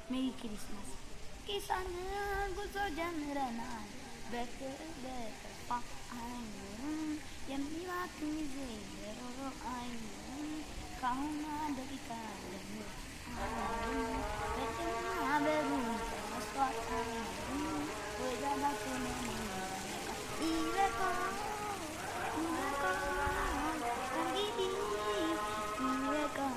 Merry Christmas. Kisanan gusto ጀምረናል በፍቅር አይኑርም የሚባክን ጊዜ ሮሮ አይኑርም ከአሁኗ ደቂቃ ጀምሮ አይኑርም በጭማበሩ መስዋዕት አይኑርም ወዳዳችን ይበቃል ይበቃል እንግዲህ ይበቃል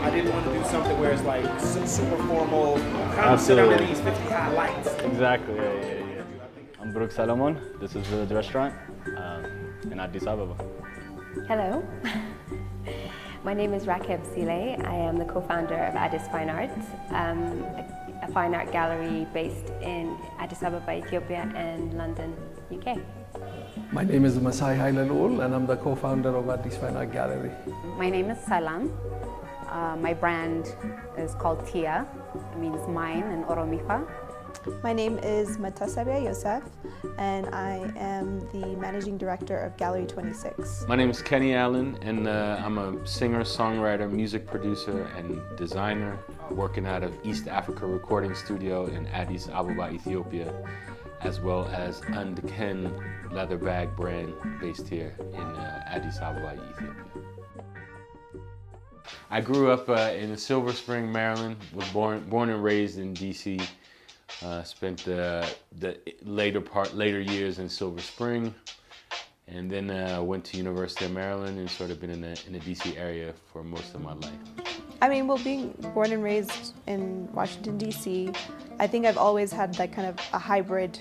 I didn't want to do something where it's like super formal. Come sit under these 50 high lights. Exactly. Yeah. I'm Brook Solomon. This is Village Restaurant in Addis Ababa. Hello. My name is Rakeb Sile. I am the co-founder of Addis Fine Arts, a fine art gallery based in Addis Ababa, Ethiopia, and London, UK. My name is Mesai Haileleul, and I'm the co-founder of Addis Fine Art Gallery. My name is Selam. My brand is called Tia. It means mine in Oromifa. My name is Metasebia Yoseph, and I am the managing director of Gallery 26. My name is Kenny Allen, and I'm a singer, songwriter, music producer, and designer working out of East Africa Recording Studio in Addis Ababa, Ethiopia, as well as Ken leather bag brand based here in Addis Ababa, Ethiopia. I grew up in Silver Spring, Maryland. Was born and raised in DC. Spent the later years in Silver Spring, and then went to University of Maryland and sort of been in the DC area for most of my life. I mean, well, being born and raised in Washington, D.C., I think I've always had like kind of a hybrid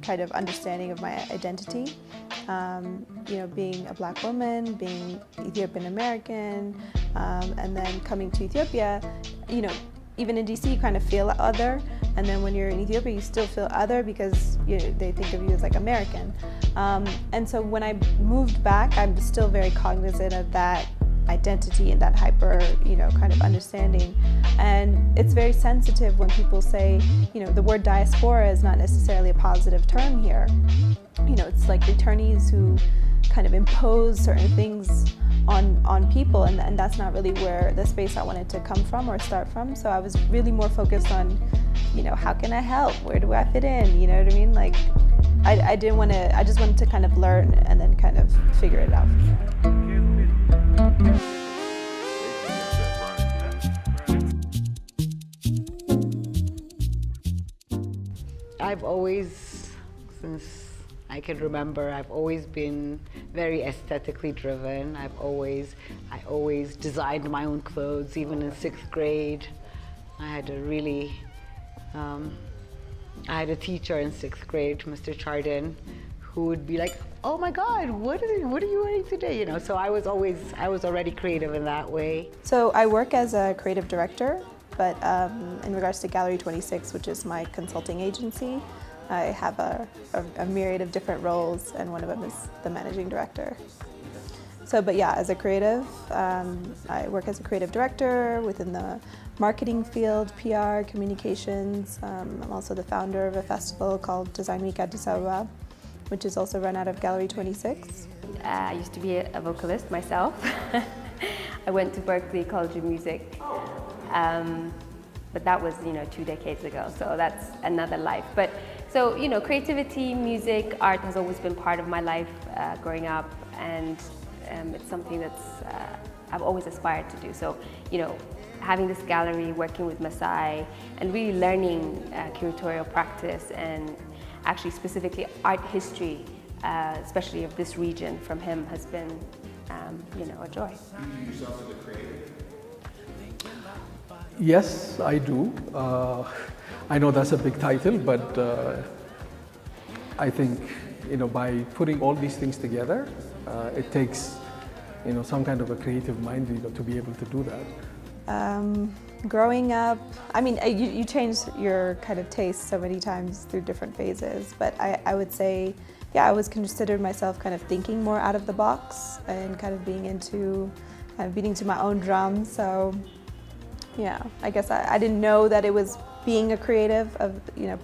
kind of understanding of my identity. You know, being a black woman, being Ethiopian American, and then coming to Ethiopia, you know, even in DC you kind of feel other, and then when you're in Ethiopia you still feel other because they think of you as like American. And so when I moved back, I'm still very cognizant of that identity and that hyper, you know, kind of understanding. And it's very sensitive when people say, you know, the word diaspora is not necessarily a positive term here. You know, it's like returnees who kind of impose certain things on people, and that's not really where the space I wanted to come from or start from. So I was really more focused on, you know, how can I help? Where do I fit in? You know what I mean? Like, I didn't want to, I just wanted to kind of learn and then kind of figure it out from there. I've always, since I can remember, I've always been very aesthetically driven. I always designed my own clothes, even in 6th grade. I had a teacher in 6th grade, Mr. Chardin, who would be like, "Oh my God, what are you wearing today?" You know, so I was already creative in that way. So I work as a creative director, but in regards to Gallery 26, which is my consulting agency, I have a myriad of different roles, and one of them is the managing director. So, but yeah, as a creative, I work as a creative director within the marketing field, PR, communications. I'm also the founder of a festival called Design Week Addis Ababa, which is also run out of Gallery 26. I used to be a vocalist myself. I went to Berklee College of Music, but that was, you know, 2 decades ago, so that's another life. But so, you know, creativity, music, art has always been part of my life growing up, and it's something that's I've always aspired to do. So, you know, having this gallery, working with Mesai, and really learning curatorial practice and actually specifically art history, especially of this region from him, has been, you know, a joy. Do you view yourself as a creative? Yes, I do. I know that's a big title, but I think, you know, by putting all these things together, it takes, you know, some kind of a creative mind, you know, to be able to do that. Growing up, I mean, you changed your kind of taste so many times through different phases, but I would say, yeah, I was considered myself kind of thinking more out of the box and kind of beating to my own drum. So, yeah, I guess I didn't know that it was being a creative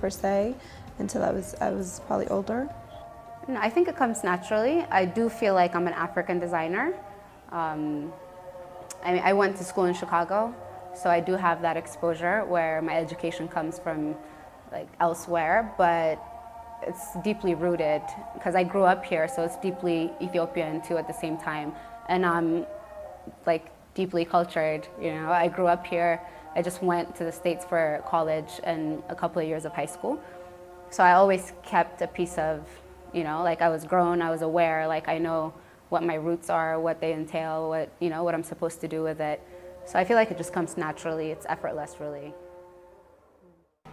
per se until I was probably older. No, I think it comes naturally. I do feel like I'm an African designer. I went to school in Chicago, so I do have that exposure where my education comes from like elsewhere, but it's deeply rooted because I grew up here, so it's deeply Ethiopian too at the same time. And I'm like deeply cultured, I grew up here. I just went to the States for college and a couple of years of high school. So I always kept a piece of, like I was grown, I was aware, like I know what my roots are, what they entail, what I'm supposed to do with it. So I feel like it just comes naturally, it's effortless really.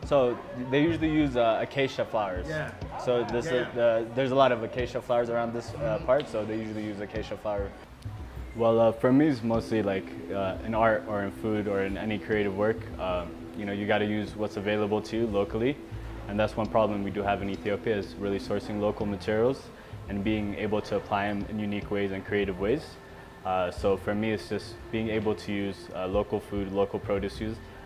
So they usually use acacia flowers. Yeah. So there's a lot of acacia flowers around this part, so they usually use acacia flower. Well, for me, it's mostly like in art or in food or in any creative work. You got to use what's available to you locally, and that's one problem we do have in Ethiopia is really sourcing local materials and being able to apply them in unique ways and creative ways. So for me, it's just being able to use local food, local produce,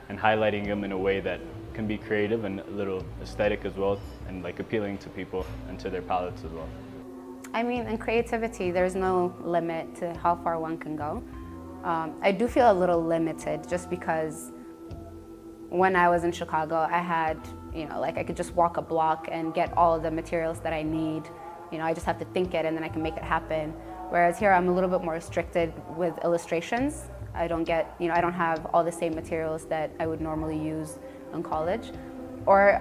and highlighting them in a way that can be creative and a little aesthetic as well, and like appealing to people and to their palates as well. I mean, in creativity, there's no limit to how far one can go. I do feel a little limited just because when I was in Chicago, I had, like I could just walk a block and get all of the materials that I need. I just have to think it and then I can make it happen. Whereas here, I'm a little bit more restricted with illustrations. I don't have all the same materials that I would normally use in college. Or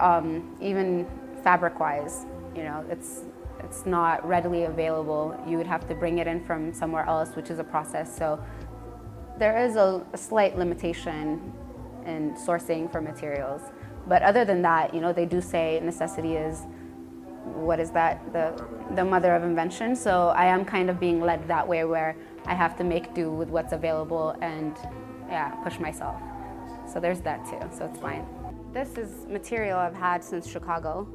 even fabric-wise, it's not readily available. You would have to bring it in from somewhere else, which is a process. So there is a slight limitation in sourcing for materials. But other than that, they do say necessity is, the mother of invention. So I am kind of being led that way where I have to make do with what's available and push myself. So there's that too, so it's fine. This is material I've had since Chicago.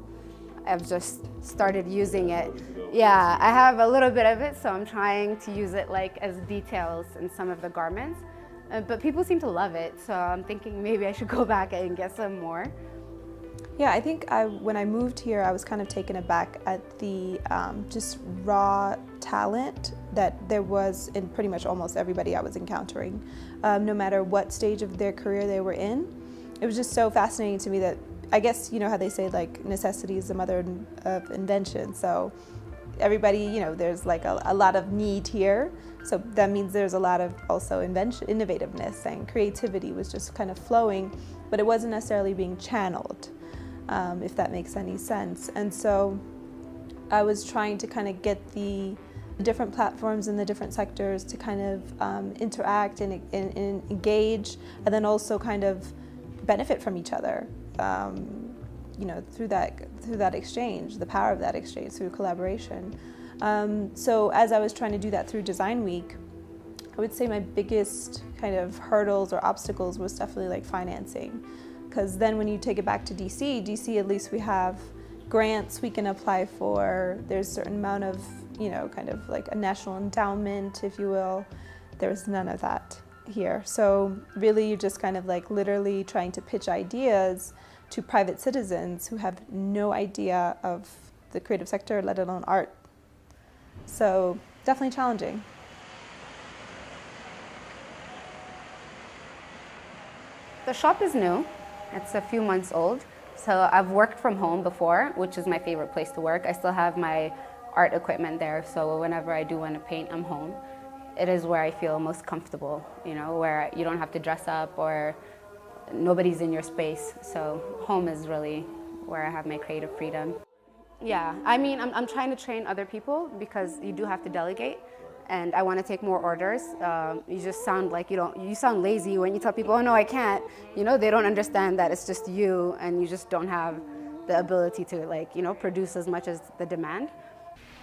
I've just started using it. Yeah, I have a little bit of it, so I'm trying to use it like as details in some of the garments. But people seem to love it, so I'm thinking maybe I should go back and get some more. Yeah, I think when I moved here, I was kind of taken aback at the just raw talent that there was in pretty much almost everybody I was encountering, no matter what stage of their career they were in. It was just so fascinating to me that, I guess, how they say like necessity is the mother of invention. So everybody, there's like a lot of need here. So that means there's a lot of also innovativeness and creativity was just kind of flowing, but it wasn't necessarily being channeled, if that makes any sense. And so I was trying to kind of get the different platforms in the different sectors to kind of interact and engage, and then also kind of benefit from each other, through that exchange, the power of that exchange, through collaboration. So as I was trying to do that through Design Week, I would say my biggest kind of hurdles or obstacles was definitely like financing. Because then when you take it back to DC at least we have grants we can apply for. There's a certain amount of, kind of like a national endowment, if you will. There's none of that here. So really you're just kind of like literally trying to pitch ideas to private citizens who have no idea of the creative sector, let alone art. So definitely challenging. The shop is new. It's a few months old. So I've worked from home before, which is my favorite place to work. I still have my art equipment there, so whenever I do want to paint, I'm home. It is where I feel most comfortable, where you don't have to dress up or nobody's in your space. So home is really where I have my creative freedom. Yeah, I mean, I'm trying to train other people because you do have to delegate, and I want to take more orders. You just sound like you sound lazy when you tell people, oh no, I can't. They don't understand that it's just you and you just don't have the ability to produce as much as the demand.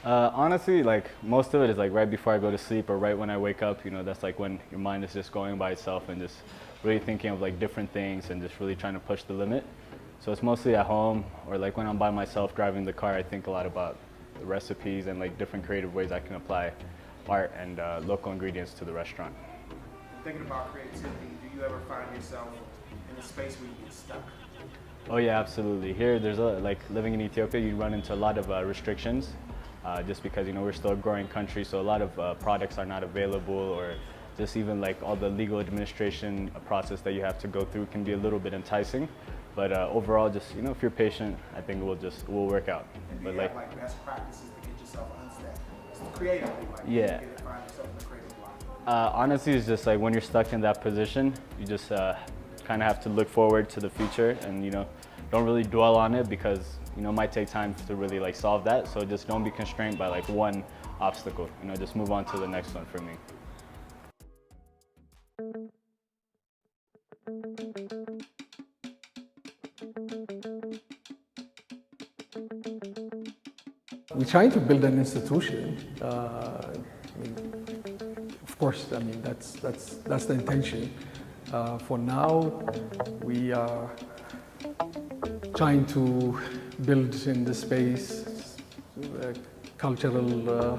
Honestly, like most of it is like right before I go to sleep or right when I wake up. You know, that's like when your mind is just going by itself and just really thinking of like different things and just really trying to push the limit. So it's mostly at home or like when I'm by myself driving the car. I think a lot about the recipes and like different creative ways I can apply art and local ingredients to the restaurant. Thinking about creativity, do you ever find yourself in a space where you get stuck? Oh yeah, absolutely. Here, there's like living in Ethiopia, you run into a lot of restrictions. Just because, you know, we're still a growing country, so a lot of products are not available, or just even like all the legal administration process that you have to go through can be a little bit enticing. But overall, just, you know, if you're patient, I think we'll work out. And but you have like best practices to get yourself unstuck creatively, like yeah. you find yourself in a creative block? Honestly, it's just like when you're stuck in that position, you just kind of have to look forward to the future and, you know, don't really dwell on it because, you know, it might take time to really like solve that. So just don't be constrained by like one obstacle, you know, just move on to the next one for me. We're trying to build an institution. I mean, of course, I mean, that's the intention. For now, we are trying to build in the space cultural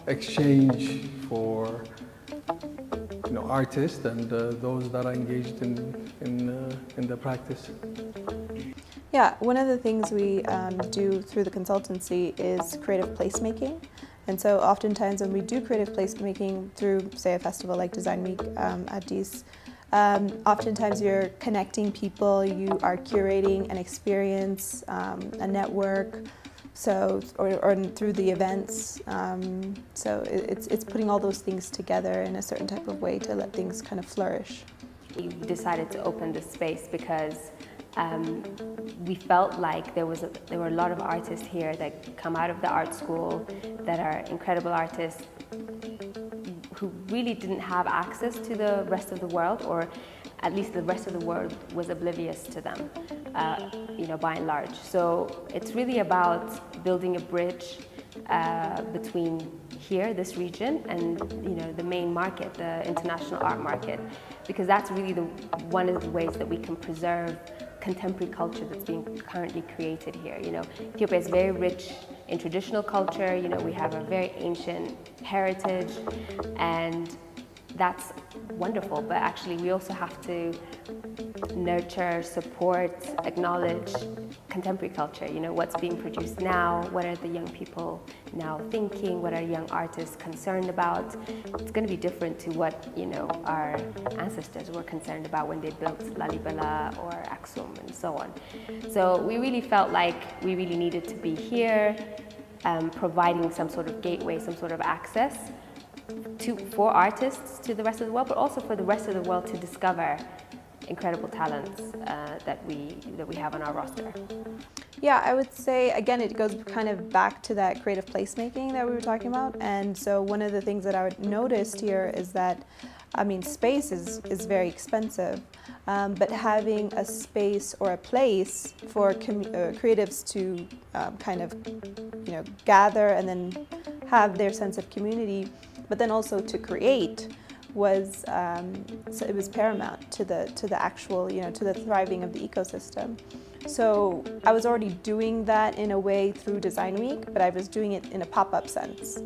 exchange for, you know, artists and those that are engaged in the practice. Yeah, one of the things we do through the consultancy is creative placemaking. And so oftentimes when we do creative placemaking through, say, a festival like Design Week at Addis, oftentimes you're connecting people, you are curating an experience, a network, so, or through the events. So it's putting all those things together in a certain type of way to let things kind of flourish. We decided to open this space because we felt like there were a lot of artists here that come out of the art school that are incredible artists who really didn't have access to the rest of the world, or at least the rest of the world was oblivious to them, you know, by and large. So it's really about building a bridge between here, this region, and, you know, the main market, the international art market, because that's really one of the ways that we can preserve contemporary culture that's being currently created here. You know, Ethiopia is very rich in traditional culture. You know, we have a very ancient heritage, and that's wonderful. But actually, we also have to nurture, support, acknowledge contemporary culture. You know, what's being produced now, what are the young people now thinking, what are young artists concerned about. It's going to be different to what, you know, our ancestors were concerned about when they built Lalibela or Aksum and so on. So we really felt like we really needed to be here, providing some sort of gateway, some sort of access for artists to the rest of the world, but also for the rest of the world to discover incredible talents that we have on our roster. Yeah, I would say, again, it goes kind of back to that creative placemaking that we were talking about. And so one of the things that I noticed here is that, I mean, space is very expensive, but having a space or a place for creatives to kind of, you know, gather and then have their sense of community, but then also to create was, so it was paramount to the actual, you know, to the thriving of the ecosystem. So I was already doing that in a way through Design Week, but I was doing it in a pop-up sense.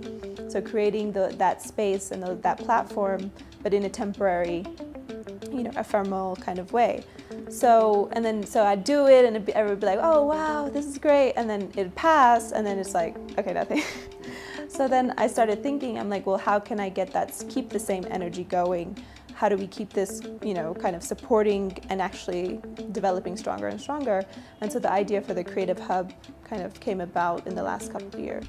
So creating that space and that platform, but in a temporary, you know, ephemeral kind of way. So I'd do it and everybody would be like, oh wow, this is great. And then it'd pass and then it's like, okay, nothing. So then I started thinking, I'm like, well, how can I keep the same energy going? How do we keep this, you know, kind of supporting and actually developing stronger and stronger? And so the idea for the Creative Hub kind of came about in the last couple of years.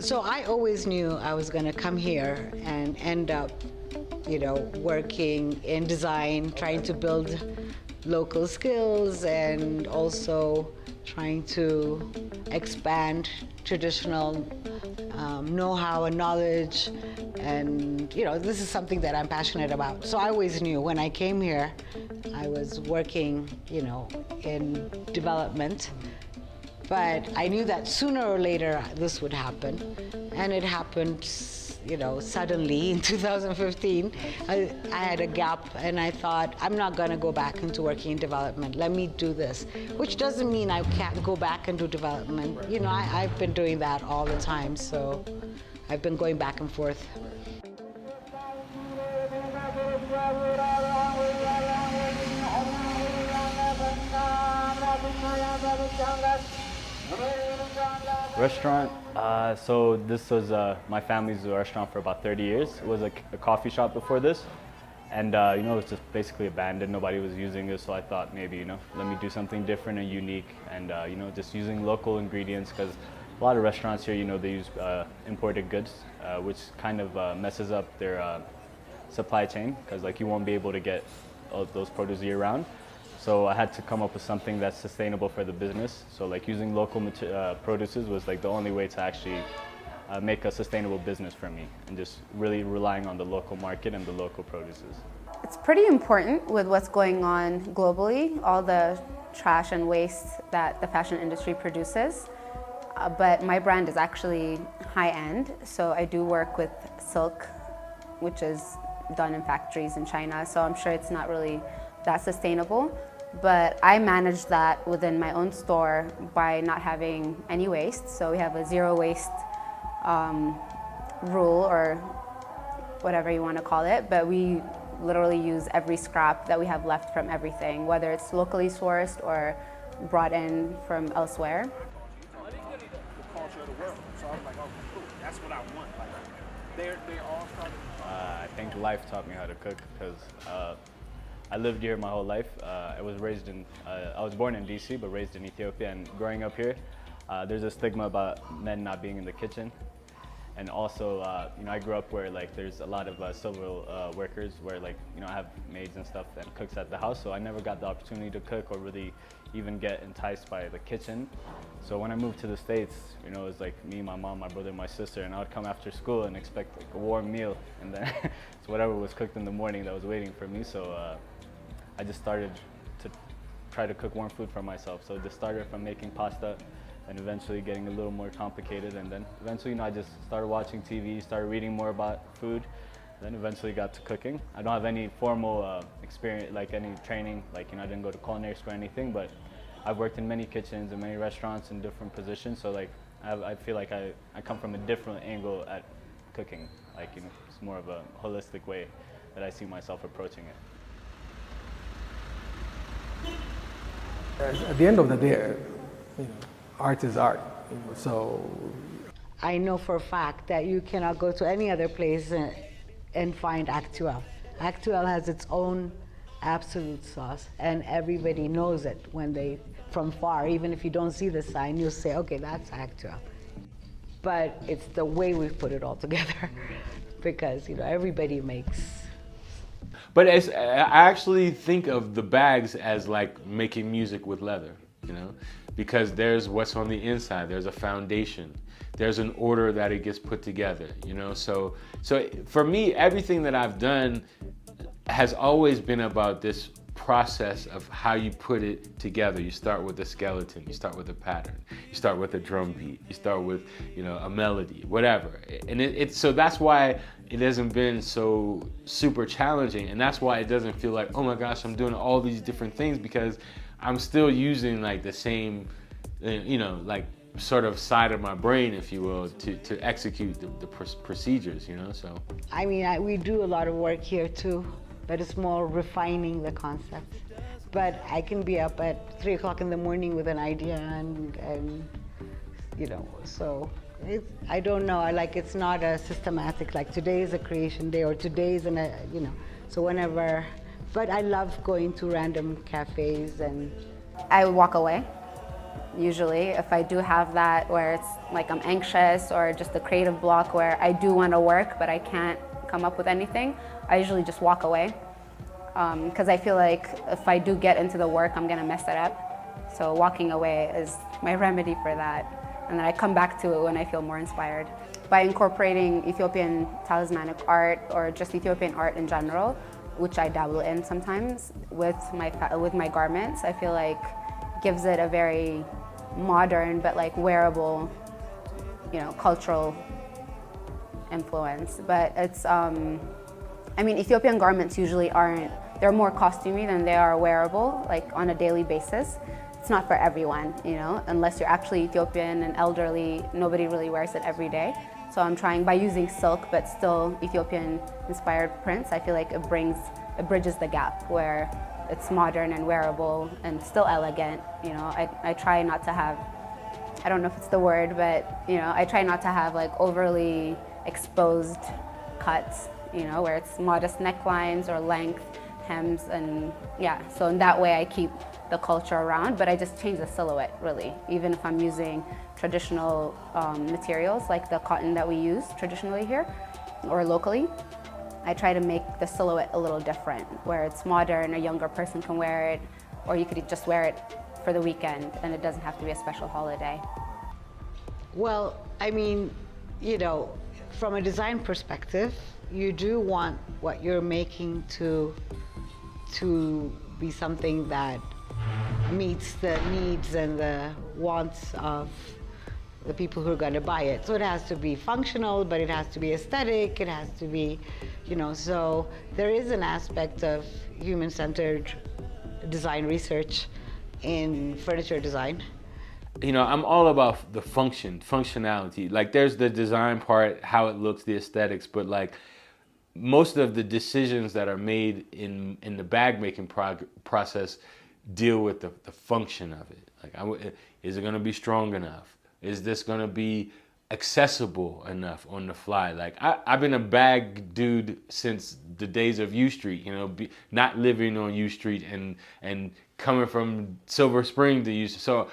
So I always knew I was going to come here and end up, you know, working in design, trying to build local skills and also trying to expand traditional know-how and knowledge. And, you know, this is something that I'm passionate about. So I always knew when I came here, I was working, you know, in development. But I knew that sooner or later this would happen, and it happened, suddenly in 2015. I had a gap, and I thought, I'm not going to go back into working in development. Let me do this, which doesn't mean I can't go back and do development. I've been doing that all the time, so I've been going back and forth. Restaurant, so this was my family's restaurant for about 30 years. It was a coffee shop before this, and it was just basically abandoned. Nobody was using it, so I thought maybe, let me do something different and unique, and just using local ingredients, because a lot of restaurants here, they use imported goods, which kind of messes up their supply chain, because you won't be able to get all those produce year round. So I had to come up with something that's sustainable for the business. So using local produces was the only way to actually make a sustainable business for me, and just really relying on the local market and the local produces. It's pretty important with what's going on globally, all the trash and waste that the fashion industry produces. But my brand is actually high-end, so I do work with silk, which is done in factories in China, so I'm sure it's not really that sustainable. But I manage that within my own store by not having any waste. So we have a zero waste rule, or whatever you want to call it, but we literally use every scrap that we have left from everything, whether it's locally sourced or brought in from elsewhere. That's what I want. They're all starting. I think life taught me how to cook, because I lived here my whole life. I was born in DC, but raised in Ethiopia. And growing up here, there's a stigma about men not being in the kitchen. And also, I grew up where there's a lot of civil workers, where I have maids and stuff and cooks at the house. So I never got the opportunity to cook or really even get enticed by the kitchen. So when I moved to the States, it was me, my mom, my brother, my sister, and I would come after school and expect a warm meal, and then it's whatever was cooked in the morning that was waiting for me. So I just started to try to cook warm food for myself. So this started from making pasta, and eventually getting a little more complicated, and then eventually I just started watching TV, started reading more about food, then eventually got to cooking. I don't have any formal experience, any training, I didn't go to culinary school or anything, but I've worked in many kitchens and many restaurants in different positions, so I feel like I come from a different angle at cooking. It's more of a holistic way that I see myself approaching it. At the end of the day, art is art. So I know for a fact that you cannot go to any other place and find Actuel. Actuel has its own absolute sauce, and everybody knows it from far. Even if you don't see the sign, you'll say, okay, that's Actuel. But it's the way we put it all together, because everybody makes. But I actually think of the bags as making music with leather, because there's what's on the inside, there's a foundation, there's an order that it gets put together, So for me, everything that I've done has always been about this process of how you put it together. You start with a skeleton, you start with a pattern, you start with a drum beat, you start with a melody, whatever. And so that's why it hasn't been so super challenging, and that's why it doesn't feel like, oh my gosh, I'm doing all these different things, because I'm still using the same, sort of side of my brain, if you will, to execute the procedures, So. I mean, we do a lot of work here too, but it's more refining the concept. But I can be up at 3 o'clock in the morning with an idea, and so I don't know. It's not a systematic, today is a creation day, or today is so whenever. But I love going to random cafes, and I walk away. Usually, if I do have that where it's I'm anxious, or just a creative block where I do want to work but I can't come up with anything, I usually just walk away, because I feel like if I do get into the work, I'm gonna mess it up. So walking away is my remedy for that, and then I come back to it when I feel more inspired. By incorporating Ethiopian talismanic art, or just Ethiopian art in general, which I dabble in sometimes with my garments, I feel like gives it a very modern but like wearable, you know, cultural influence. But it's, I mean, Ethiopian garments usually aren't, they're more costumey than they are wearable, like on a daily basis. It's not for everyone, you know, unless you're actually Ethiopian and elderly, nobody really wears it every day. So I'm trying, by using silk but still Ethiopian inspired prints, I feel like it bridges the gap where it's modern and wearable and still elegant. You know, I try not to have, I don't know if it's the word, but you know, I try not to have like overly exposed cuts, you know, where it's modest necklines or length, hems, and yeah. So in that way I keep the culture around, but I just change the silhouette really. Even if I'm using traditional materials like the cotton that we use traditionally here or locally, I try to make the silhouette a little different, where it's modern, a younger person can wear it, or you could just wear it for the weekend and it doesn't have to be a special holiday. Well, I mean, you know, from a design perspective, you do want what you're making to be something that meets the needs and the wants of the people who are going to buy it. So it has to be functional, but it has to be aesthetic, it has to be, you know, so there is an aspect of human-centered design research in furniture design. You know, I'm all about the functionality. Like there's the design part, how it looks, the aesthetics, but like most of the decisions that are made in the bag making process deal with the function of it. Like, is it gonna be strong enough? Is this gonna be accessible enough on the fly? Like I've been a bag dude since the days of U Street, you know, not living on U Street and coming from Silver Spring to U Street. So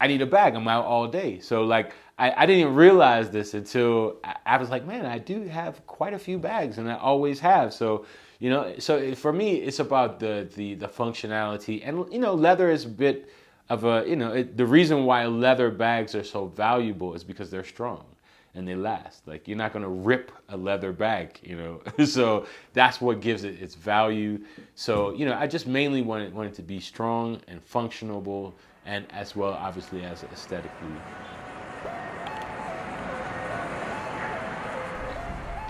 I need a bag, I'm out all day. So like, I didn't realize this until I was like, man, I do have quite a few bags and I always have. So, you know, so for me, it's about the functionality, and, you know, leather is a bit of a, you know, the reason why leather bags are so valuable is because they're strong and they last. Like you're not gonna rip a leather bag, you know, so that's what gives it its value. So, you know, I just mainly want it to be strong and functional, and as well, obviously, as aesthetically.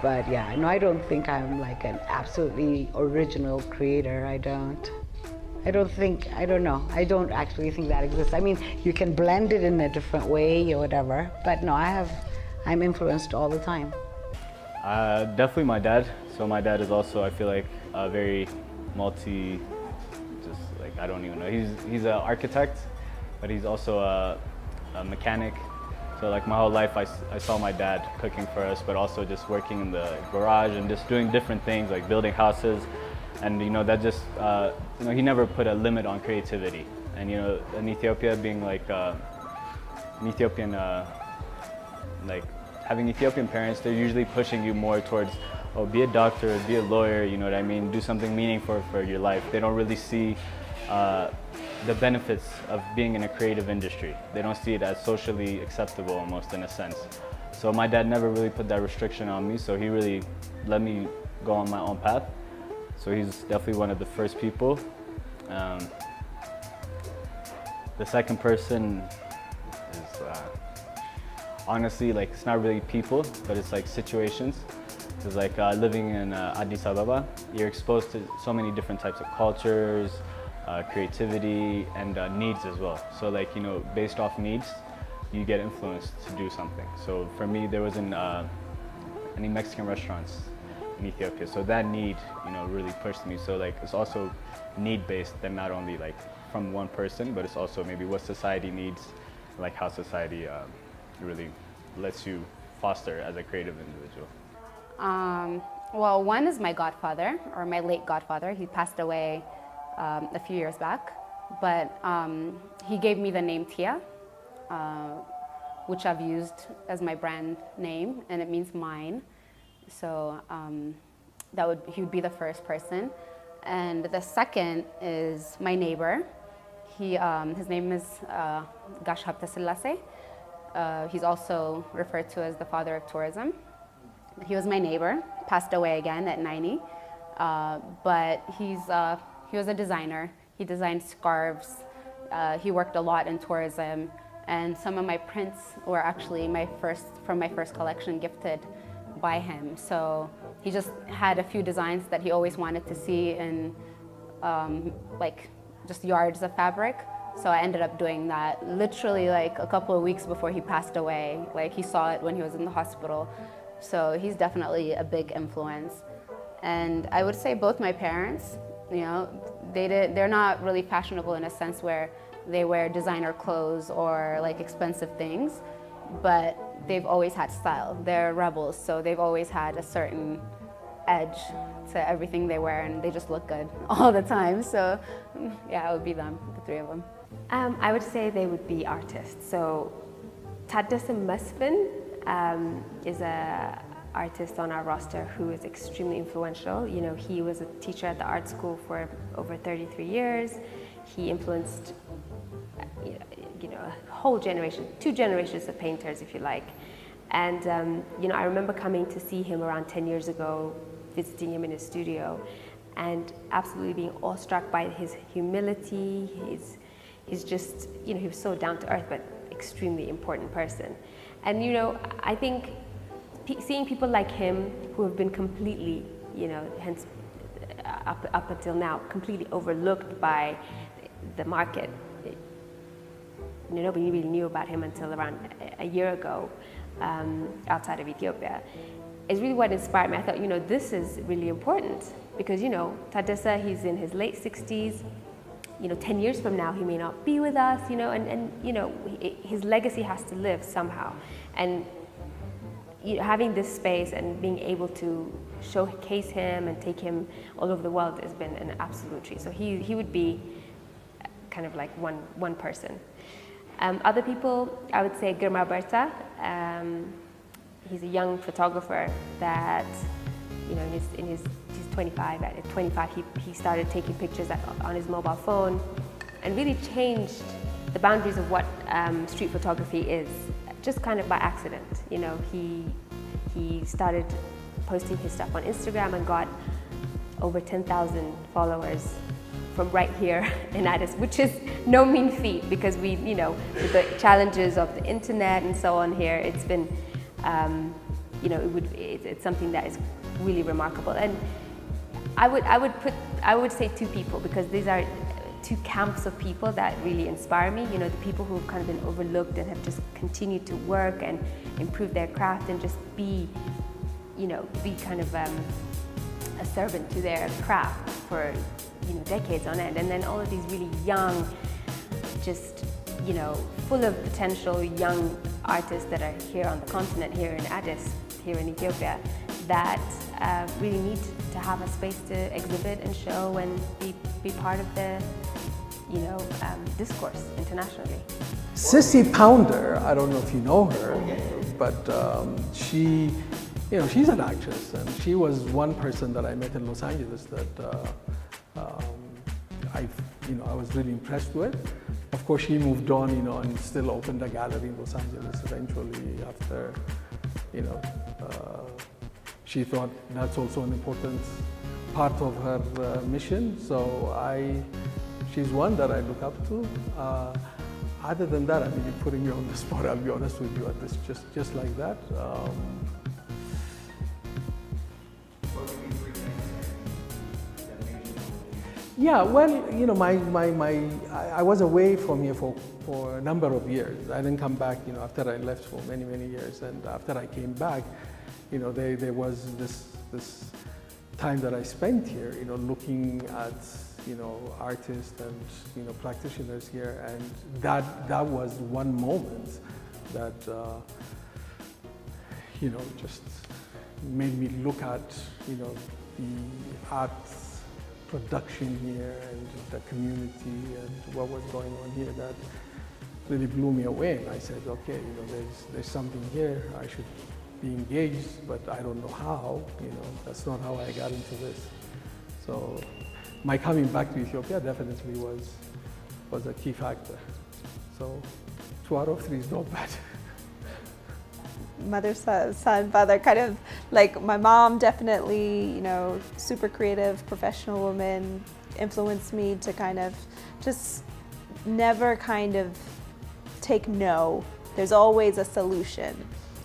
But yeah, no, I don't think I'm like an absolutely original creator. I don't know. I don't actually think that exists. I mean, you can blend it in a different way or whatever, but no, I'm influenced all the time. Definitely my dad. So my dad is also, I feel like, a very I don't even know. He's an architect, but he's also a mechanic. So like my whole life I saw my dad cooking for us, but also just working in the garage and just doing different things like building houses. And you know, that just, you know, he never put a limit on creativity. And you know, in Ethiopia being like, an Ethiopian, like having Ethiopian parents, they're usually pushing you more towards, oh, be a doctor, be a lawyer, you know what I mean? Do something meaningful for your life. They don't really see the benefits of being in a creative industry. They don't see it as socially acceptable almost, in a sense. So my dad never really put that restriction on me, so he really let me go on my own path. So he's definitely one of the first people. The second person is honestly, like, it's not really people, but it's like situations. It's like living in Addis Ababa, you're exposed to so many different types of cultures, creativity, and needs as well. So like, you know, based off needs, you get influenced to do something. So for me, there wasn't any Mexican restaurants in Ethiopia. So that need, you know, really pushed me. So like, it's also need-based, than not only like from one person, but it's also maybe what society needs, like how society really lets you foster as a creative individual. Well, one is my godfather, or my late godfather. He passed away a few years back, but he gave me the name Tia, which I've used as my brand name, and it means mine. So he would be the first person. And the second is my neighbor. His name is Rakeb Sile. He's also referred to as the father of tourism. He was my neighbor, passed away again at 90, but he was a designer. He designed scarves. He worked a lot in tourism, And some of my prints were actually from my first collection gifted by him. So he just had a few designs that he always wanted to see in like just yards of fabric. So I ended up doing that literally like a couple of weeks before he passed away. Like he saw it when he was in the hospital. So he's definitely a big influence. And I would say both my parents, you know, they're not really fashionable in a sense where they wear designer clothes or like expensive things, but they've always had style. They're rebels, so they've always had a certain edge to everything they wear, and they just look good all the time. So yeah, it would be them, the three of them. I would say they would be artists. So Taddesse Mesfin is a artist on our roster who is extremely influential. You know, he was a teacher at the art school for over 33 years. He influenced you know, a whole generation, 2 generations of painters, if you like. And you know, I remember coming to see him around 10 years ago, visiting him in his studio, and absolutely being awestruck by his humility. He's just, you know, he was so down to earth, but extremely important person. And you know, I think seeing people like him who have been completely, you know, hence up until now, completely overlooked by the market. You know, nobody really knew about him until around a year ago, outside of Ethiopia. Is really what inspired me. I thought, you know, this is really important because, you know, Taddesse, he's in his late 60s. You know, 10 years from now, he may not be with us, you know, and you know, his legacy has to live somehow. And you know, having this space and being able to showcase him and take him all over the world has been an absolute treat. So he would be kind of like one person. Other people, I would say Girma Berta. He's a young photographer that, you know, he's 25. At 25, he started taking pictures on his mobile phone and really changed the boundaries of what street photography is, just kind of by accident. You know, he started posting his stuff on Instagram and got over 10,000 followers from right here in Addis, which is no mean feat because we, you know, with the challenges of the internet and so on here, it's been, you know, it's something that is really remarkable. And I would say 2 people because these are 2 camps of people that really inspire me. You know, the people who have kind of been overlooked and have just continued to work and improve their craft and just be, you know, be kind of a servant to their craft for, you know, decades on end. And then all of these really young, just, you know, full of potential young artists that are here on the continent, here in Addis, here in Ethiopia, that really need to have a space to exhibit and show and be part of the, you know, discourse internationally. Sissy Pounder, I don't know if you know her, but she, you know, she's an actress, and she was one person that I met in Los Angeles that I was really impressed with. Of course, she moved on, you know, and still opened a gallery in Los Angeles eventually after, you know, she thought that's also an important part of her mission. So she's one that I look up to. Other than that, I mean, you're putting me on the spot, I'll be honest with you, at this, just like that. Yeah, well, you know, I was away from here for a number of years. I didn't come back, you know, after I left for many, many years. And after I came back, you know, there was this time that I spent here, you know, looking at, you know, artists and, you know, practitioners here. And that was one moment that, you know, just made me look at, you know, the art production here and the community and what was going on here that really blew me away. And I said, okay, you know, there's something here. I should be engaged, but I don't know how. You know, that's not how I got into this. So my coming back to Ethiopia definitely was a key factor. So 2 out of 3 is not bad. Mother, son, father, kind of like my mom definitely, you know, super creative, professional woman, influenced me to kind of just never kind of take no. There's always a solution.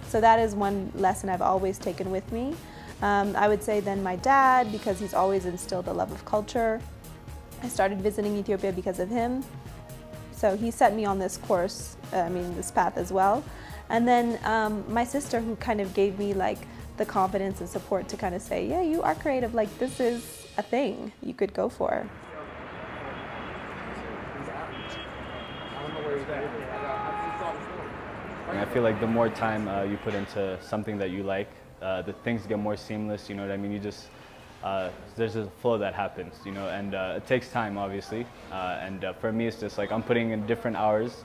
So that is one lesson I've always taken with me. I would say then my dad, because he's always instilled a love of culture. I started visiting Ethiopia because of him. So he set me on this course, this path as well. And then my sister, who kind of gave me like the confidence and support to kind of say, yeah, you are creative, like this is a thing you could go for. And I feel like the more time you put into something that you like, the things get more seamless, you know what I mean? You just, there's a flow that happens, you know, and it takes time, obviously. For me, it's just like I'm putting in different hours.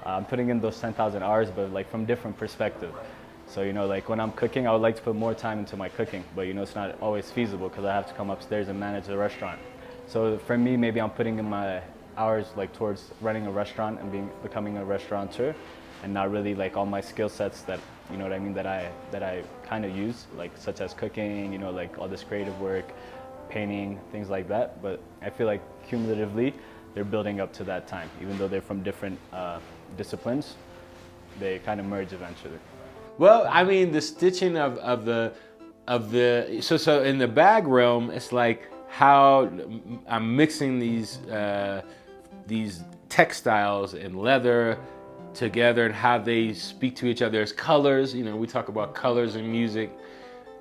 I'm putting in those 10,000 hours, but like from different perspective. So, you know, like when I'm cooking, I would like to put more time into my cooking, but you know, it's not always feasible because I have to come upstairs and manage the restaurant. So for me, maybe I'm putting in my hours like towards running a restaurant and becoming a restaurateur, and not really like all my skill sets that, you know what I mean, that I kind of use, like such as cooking, you know, like all this creative work, painting, things like that. But I feel like cumulatively, they're building up to that time. Even though they're from different disciplines, they kind of merge eventually. Well, I mean, the stitching so in the bag realm, it's like how I'm mixing these textiles and leather together and how they speak to each other as colors. You know, we talk about colors in music.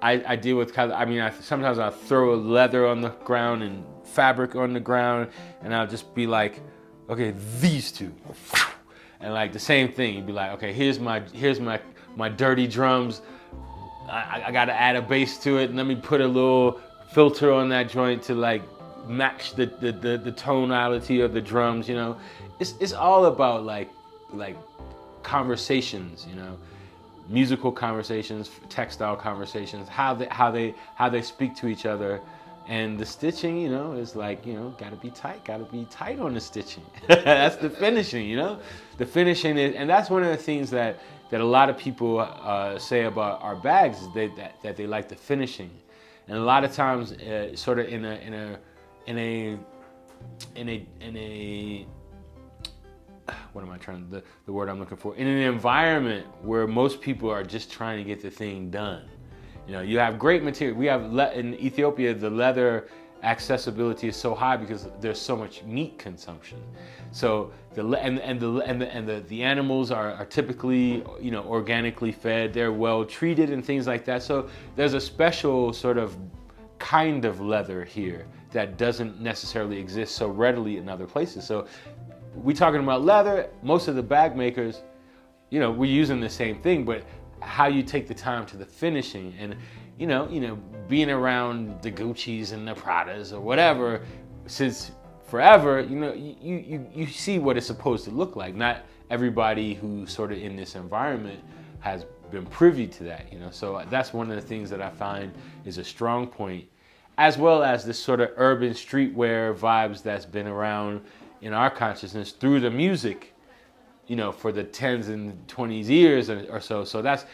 I deal with color. I mean, sometimes I'll throw leather on the ground and fabric on the ground, and I'll just be like, okay, these two, and like the same thing. You'd be like, okay, here's my dirty drums. I got to add a bass to it, and let me put a little filter on that joint to like match the tonality of the drums. You know, it's all about like conversations. You know, musical conversations, textile conversations, how they speak to each other. And the stitching, you know, is like, you know, gotta be tight on the stitching. That's the finishing, you know? The finishing is, and that's one of the things that a lot of people say about our bags, is that they like the finishing. And a lot of times, sort of in a what am I trying to, the word I'm looking for, in an environment where most people are just trying to get the thing done. You know, you have great material. We have in Ethiopia, the leather accessibility is so high because there's so much meat consumption. So the animals are typically, you know, organically fed. They're well treated and things like that. So there's a special sort of kind of leather here that doesn't necessarily exist so readily in other places. So we're talking about leather. Most of the bag makers, you know, we're using the same thing, but how you take the time to the finishing, and you know, being around the Gucci's and the Pradas or whatever since forever, you know, you see what it's supposed to look like. Not everybody who's sort of in this environment has been privy to that, you know. So that's one of the things that I find is a strong point, as well as this sort of urban streetwear vibes that's been around in our consciousness through the music, you know, for the 10s and 20s years or so. So that's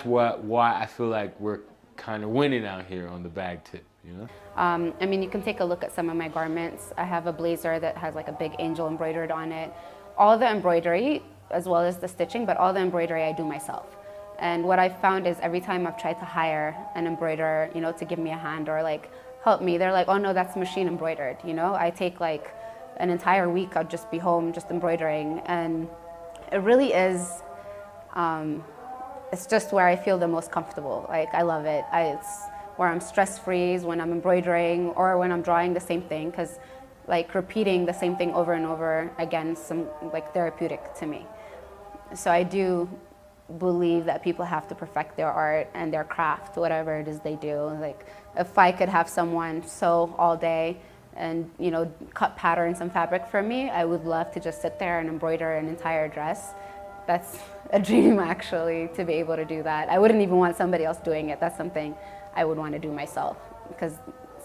why I feel like we're kind of winning out here on the bag tip, you know? I mean, you can take a look at some of my garments. I have a blazer that has like a big angel embroidered on it. All the embroidery, as well as the stitching, but all the embroidery I do myself. And what I've found is every time I've tried to hire an embroiderer, you know, to give me a hand or like help me, they're like, oh no, that's machine embroidered, you know? I take like an entire week, I'll just be home just embroidering, and it really is, it's just where I feel the most comfortable. Like, I love it. It's where I'm stress-free when I'm embroidering or when I'm drawing the same thing, because like repeating the same thing over and over again is like therapeutic to me. So I do believe that people have to perfect their art and their craft, whatever it is they do. Like, if I could have someone sew all day and, you know, cut patterns and fabric for me, I would love to just sit there and embroider an entire dress. That's a dream, actually, to be able to do that. I wouldn't even want somebody else doing it. That's something I would want to do myself, because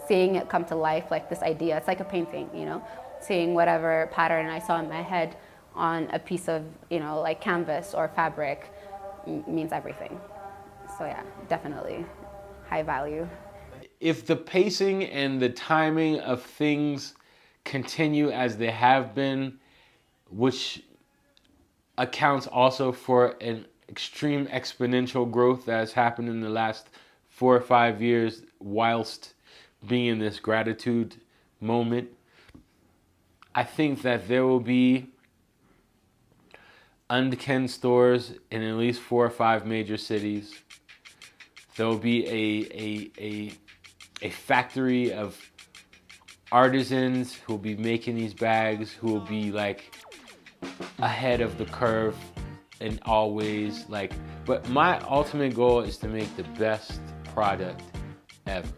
seeing it come to life, like this idea, it's like a painting, you know? Seeing whatever pattern I saw in my head on a piece of, you know, like canvas or fabric means everything. So yeah, definitely high value. If the pacing and the timing of things continue as they have been, which accounts also for an extreme exponential growth that has happened in the last 4 or 5 years whilst being in this gratitude moment. I think that there will be Unken stores in at least 4 or 5 major cities. There will be a factory of artisans who will be making these bags, who will be like ahead of the curve in all ways. Like, but my ultimate goal is to make the best product ever,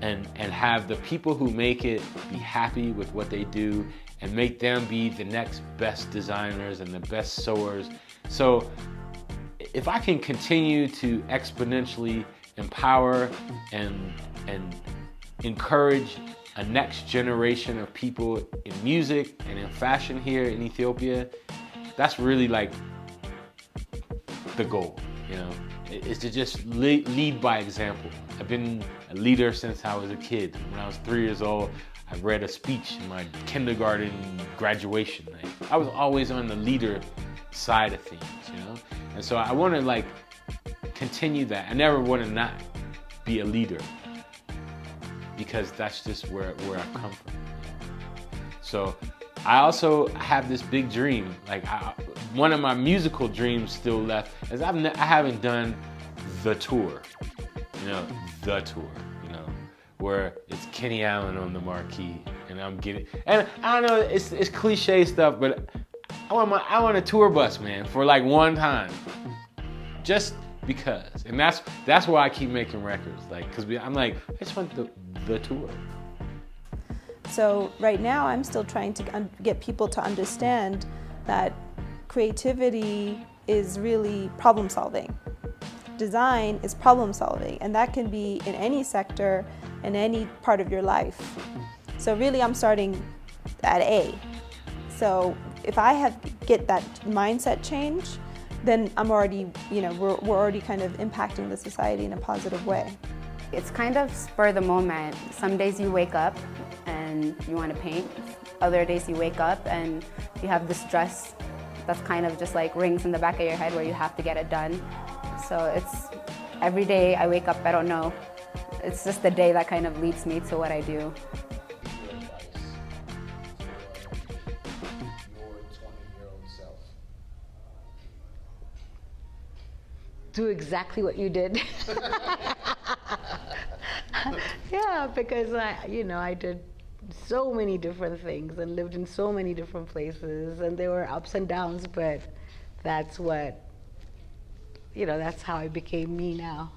and have the people who make it be happy with what they do, and make them be the next best designers and the best sewers. So if I can continue to exponentially empower and encourage a next generation of people in music and in fashion here in Ethiopia, that's really like the goal, you know, is to just lead by example. I've been a leader since I was a kid. When I was 3 years old, I read a speech in my kindergarten graduation night. I was always on the leader side of things, you know? And so I want to like continue that. I never want to not be a leader, because that's just where I've come from. So I also have this big dream. Like one of my musical dreams still left is I haven't done the tour, you know, where it's Kenny Allen on the marquee, and I'm getting, and I don't know, it's cliche stuff, but I want a tour bus, man, for like one time, just because. And that's why I keep making records, like, cause I'm like, I just want the tour. So right now I'm still trying to get people to understand that creativity is really problem solving. Design is problem solving, and that can be in any sector, in any part of your life. So really I'm starting at A. So if I get that mindset change, then I'm already, you know, we're already kind of impacting the society in a positive way. It's kind of spur of the moment. Some days you wake up and you want to paint. Other days you wake up and you have this stress that's kind of just like rings in the back of your head where you have to get it done. So it's every day I wake up, I don't know. It's just the day that kind of leads me to what I do. Do exactly what you did. Yeah, because I did so many different things and lived in so many different places, and there were ups and downs, but that's what, that's how I became me now.